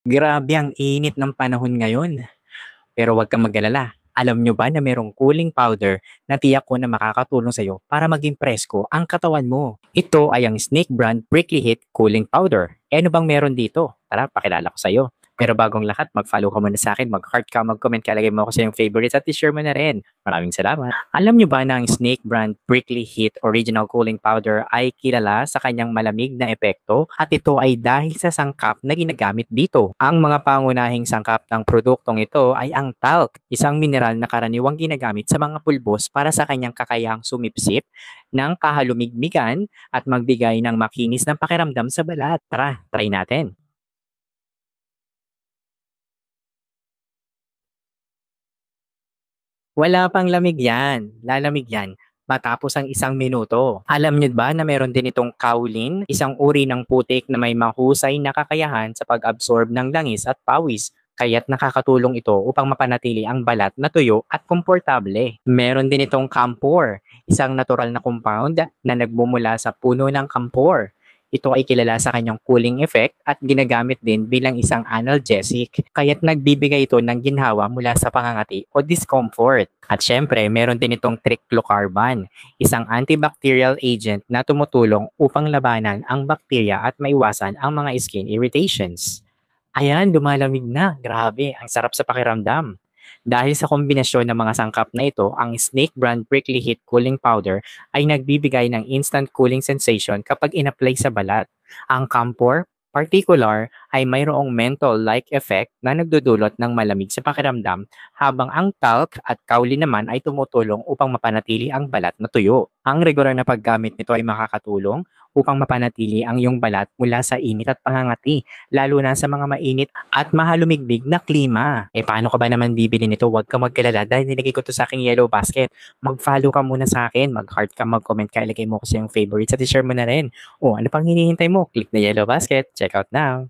Grabe ang init ng panahon ngayon. Pero huwag kang mag-alala. Alam nyo ba na merong cooling powder na tiyak ko na makakatulong sa'yo para maging presko ang katawan mo? Ito ay ang Snake brand Prickly Heat Cooling Powder. E ano bang meron dito? Tara, pakilala ko sa'yo. Pero bagong lahat, mag-follow ka muna sa akin, mag-heart ka, mag-comment ka, lagay mo ako sa iyong favorites at i-share mo na rin. Maraming salamat. Alam nyo ba na ang Snake brand Prickly Heat Original Cooling Powder ay kilala sa kanyang malamig na epekto at ito ay dahil sa sangkap na ginagamit dito. Ang mga pangunahing sangkap ng produktong ito ay ang talc, isang mineral na karaniwang ginagamit sa mga pulbos para sa kanyang kakayahang sumipsip ng kahalumigmigan at magbigay ng makinis na pakiramdam sa balat. Tara, try natin. Wala pang lamig yan. Lalamig yan matapos ang 1 minuto. Alam niyo ba na meron din itong kaolin, isang uri ng putik na may mahusay na kakayahan sa pag-absorb ng langis at pawis. Kaya't nakakatulong ito upang mapanatili ang balat na tuyo at komportable. Meron din itong camphor, isang natural na compound na nagbumula sa puno ng camphor. Ito ay kilala sa kanyang cooling effect at ginagamit din bilang isang analgesic, kaya't nagbibigay ito ng ginhawa mula sa pangangati o discomfort. At syempre, meron din itong triclocarban, isang antibacterial agent na tumutulong upang labanan ang bakterya at maiwasan ang mga skin irritations. Ayan, lumalamig na. Grabe, ang sarap sa pakiramdam. Dahil sa kombinasyon ng mga sangkap na ito, ang Snake brand Prickly Heat Cooling Powder ay nagbibigay ng instant cooling sensation kapag in-apply sa balat. Ang Camphor particular ay mayroong menthol-like effect na nagdudulot ng malamig sa pakiramdam habang ang talc at kaolin naman ay tumutulong upang mapanatili ang balat na tuyo. Ang regular na paggamit nito ay makakatulong upang mapanatili ang iyong balat mula sa init at pangangati, lalo na sa mga mainit at mahalumigmig na klima. Eh paano ka ba naman bibili nito? Huwag ka magkalala dahil nilagay ko to sa aking yellow basket. Mag-follow ka muna sa akin, mag-heart ka, mag-comment ka, ilagay mo ko sa iyong favorites at i-share mo na rin. O ano pang hinihintay mo? Click the yellow basket. Check out now.